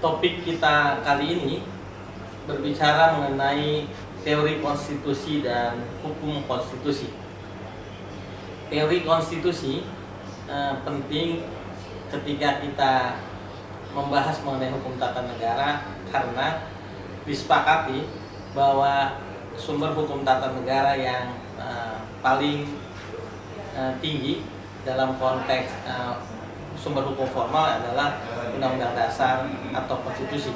Topik kita kali ini berbicara mengenai teori konstitusi dan hukum konstitusi. Teori konstitusi penting ketika kita membahas mengenai hukum tata negara, karena disepakati bahwa sumber hukum tata negara yang paling tinggi dalam konteks sumber hukum formal adalah Undang-Undang Dasar atau Konstitusi.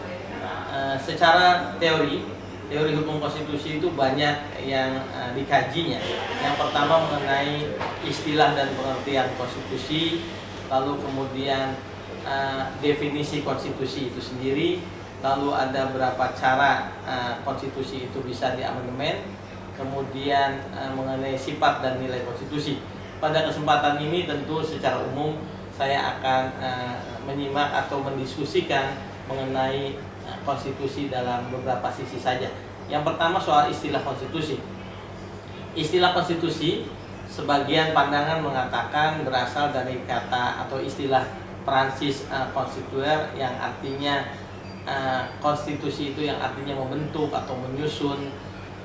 Secara teori hukum konstitusi itu banyak yang dikajinya. Yang pertama mengenai istilah dan pengertian konstitusi, lalu kemudian definisi konstitusi itu sendiri, lalu ada berapa cara konstitusi itu bisa diamandemen, kemudian mengenai sifat dan nilai konstitusi. Pada kesempatan ini tentu secara umum saya akan menyimak atau mendiskusikan mengenai konstitusi dalam beberapa sisi saja. Yang pertama soal istilah konstitusi. Istilah konstitusi, sebagian pandangan mengatakan berasal dari kata atau istilah Perancis constituer, yang artinya konstitusi itu yang artinya membentuk atau menyusun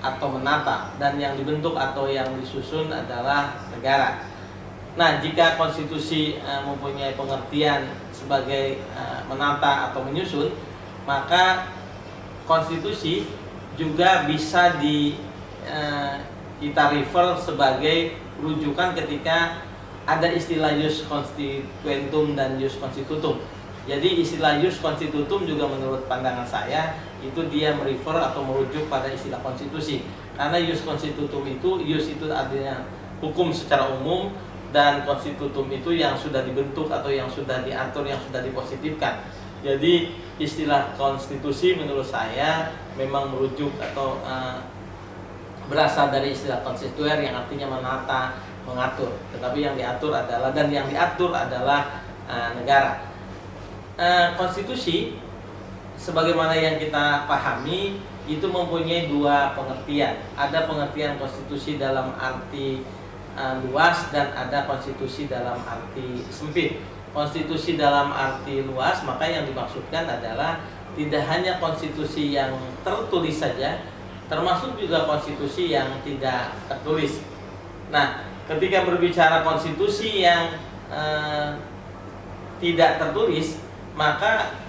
atau menata, dan yang dibentuk atau yang disusun adalah negara. Nah, jika konstitusi mempunyai pengertian sebagai menata atau menyusun, maka konstitusi juga bisa kita refer sebagai rujukan ketika ada istilah ius constituentum dan ius constitutum. Jadi istilah ius constitutum juga menurut pandangan saya itu dia merefer atau merujuk pada istilah konstitusi. Karena ius constitutum itu, ius itu artinya hukum secara umum, dan konstitutum itu yang sudah dibentuk atau yang sudah diatur, yang sudah dipositifkan. Jadi istilah konstitusi menurut saya memang merujuk atau berasal dari istilah konstituer yang artinya menata, mengatur. Tetapi yang diatur adalah, dan yang diatur adalah negara. Konstitusi sebagaimana yang kita pahami itu mempunyai dua pengertian. Ada pengertian konstitusi dalam arti luas dan ada konstitusi dalam arti sempit. Konstitusi dalam arti luas, maka yang dimaksudkan adalah tidak hanya konstitusi yang tertulis saja, termasuk juga konstitusi yang tidak tertulis. Nah, ketika berbicara konstitusi yang tidak tertulis, maka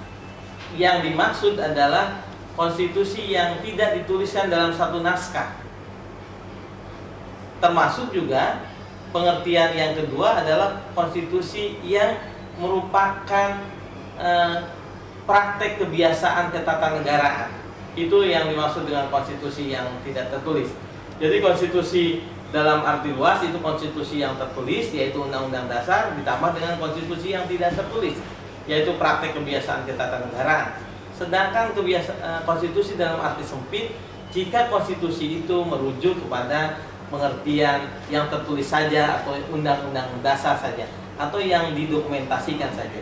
yang dimaksud adalah konstitusi yang tidak dituliskan dalam satu naskah. Termasuk juga pengertian yang kedua adalah konstitusi yang merupakan praktek kebiasaan ketatanegaraan. Itu yang dimaksud dengan konstitusi yang tidak tertulis. Jadi konstitusi dalam arti luas itu konstitusi yang tertulis, yaitu Undang-Undang Dasar, ditambah dengan konstitusi yang tidak tertulis, yaitu praktek kebiasaan ketatanegaraan. Sedangkan konstitusi dalam arti sempit, jika konstitusi itu merujuk kepada pengertian yang tertulis saja atau undang-undang dasar saja atau yang didokumentasikan saja.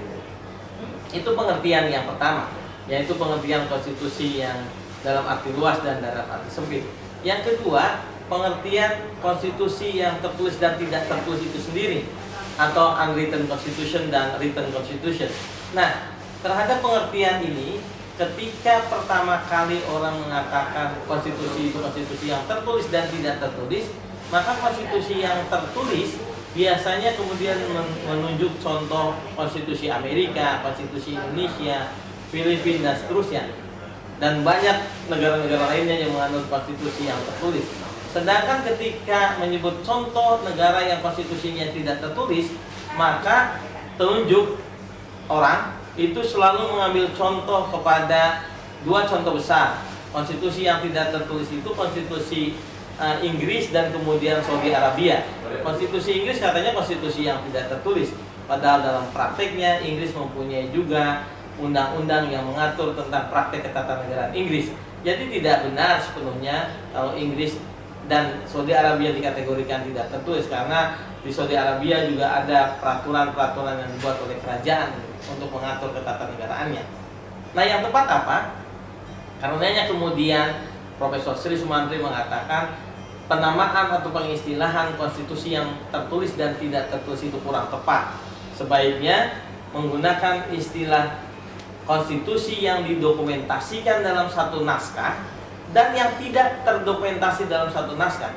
Itu pengertian yang pertama, yaitu pengertian konstitusi yang dalam arti luas dan dalam arti sempit. Yang kedua, pengertian konstitusi yang tertulis dan tidak tertulis itu sendiri, atau unwritten constitution dan written constitution. Nah, terhadap pengertian ini, ketika pertama kali orang mengatakan konstitusi itu konstitusi yang tertulis dan tidak tertulis, maka konstitusi yang tertulis biasanya kemudian menunjuk contoh konstitusi Amerika, konstitusi Indonesia, Filipina, dan seterusnya. Dan banyak negara-negara lainnya yang menganut konstitusi yang tertulis. Sedangkan ketika menyebut contoh negara yang konstitusinya tidak tertulis, maka telunjuk orang itu selalu mengambil contoh kepada dua contoh besar. Konstitusi yang tidak tertulis itu konstitusi Inggris dan kemudian Saudi Arabia. Konstitusi Inggris katanya konstitusi yang tidak tertulis, padahal dalam prakteknya Inggris mempunyai juga undang-undang yang mengatur tentang praktek ketatanegaraan Inggris. Jadi tidak benar sepenuhnya kalau Inggris dan Saudi Arabia dikategorikan tidak tertulis, karena di Saudi Arabia juga ada peraturan-peraturan yang dibuat oleh kerajaan untuk mengatur ketatanegaraannya. Nah, yang tepat apa? Karenanya kemudian Profesor Sri Sumantri mengatakan penamaan atau pengistilahan konstitusi yang tertulis dan tidak tertulis itu kurang tepat. Sebaiknya menggunakan istilah konstitusi yang didokumentasikan dalam satu naskah dan yang tidak terdokumentasi dalam satu naskah.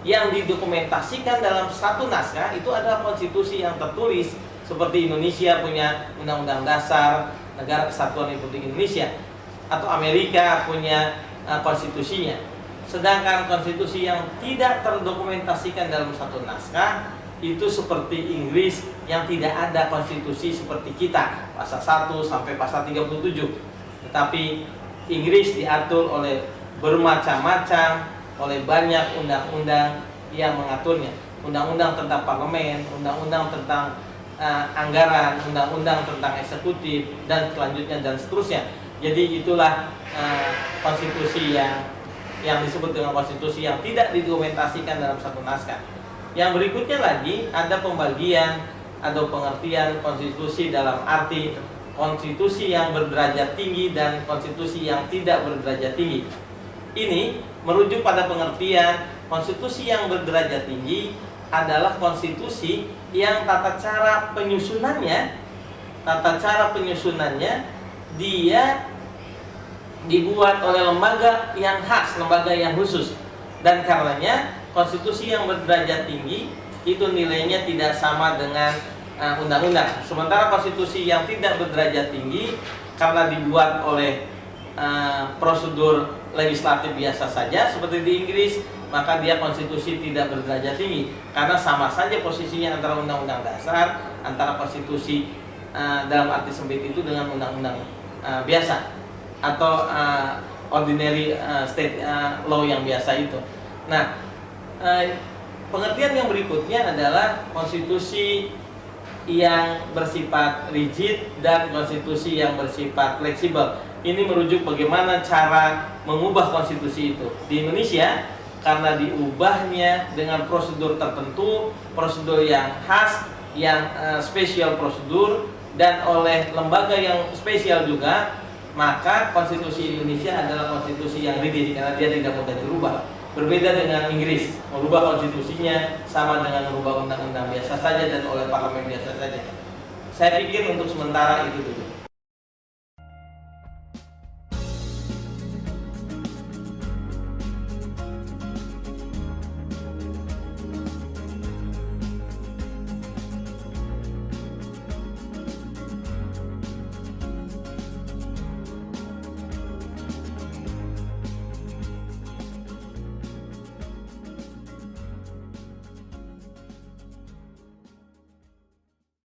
Yang didokumentasikan dalam satu naskah itu adalah konstitusi yang tertulis, seperti Indonesia punya Undang-Undang Dasar Negara Kesatuan Republik Indonesia, atau Amerika punya konstitusinya. Sedangkan konstitusi yang tidak terdokumentasikan dalam satu naskah itu seperti Inggris yang tidak ada konstitusi seperti kita, pasal 1 sampai pasal 37. Tetapi Inggris diatur oleh bermacam-macam, oleh banyak undang-undang yang mengaturnya. Undang-undang tentang parlemen, undang-undang tentang anggaran, undang-undang tentang eksekutif, dan selanjutnya dan seterusnya. Jadi itulah konstitusi yang disebut dengan konstitusi yang tidak didokumentasikan dalam satu naskah. Yang berikutnya lagi ada pembagian atau pengertian konstitusi dalam arti konstitusi yang berderajat tinggi dan konstitusi yang tidak berderajat tinggi. Ini merujuk pada pengertian konstitusi yang berderajat tinggi adalah konstitusi yang tata cara penyusunannya dia dibuat oleh lembaga yang khas, lembaga yang khusus, dan karenanya konstitusi yang berderajat tinggi itu nilainya tidak sama dengan undang-undang. Sementara konstitusi yang tidak berderajat tinggi karena dibuat oleh prosedur legislatif biasa saja seperti di Inggris, maka dia konstitusi tidak berderajat tinggi karena sama saja posisinya antara undang-undang dasar, antara konstitusi dalam arti sempit itu dengan undang-undang biasa atau ordinary state law yang biasa itu. Nah, pengertian yang berikutnya adalah konstitusi yang bersifat rigid dan konstitusi yang bersifat fleksibel. Ini merujuk bagaimana cara mengubah konstitusi itu. Di Indonesia, karena diubahnya dengan prosedur tertentu, prosedur yang khas, yang spesial prosedur, dan oleh lembaga yang spesial juga, maka konstitusi Indonesia adalah konstitusi yang rigid karena dia tidak mudah dirubah. Berbeda dengan Inggris, merubah konstitusinya sama dengan merubah undang-undang biasa saja dan oleh parlemen biasa saja. Saya pikir untuk sementara itu dulu.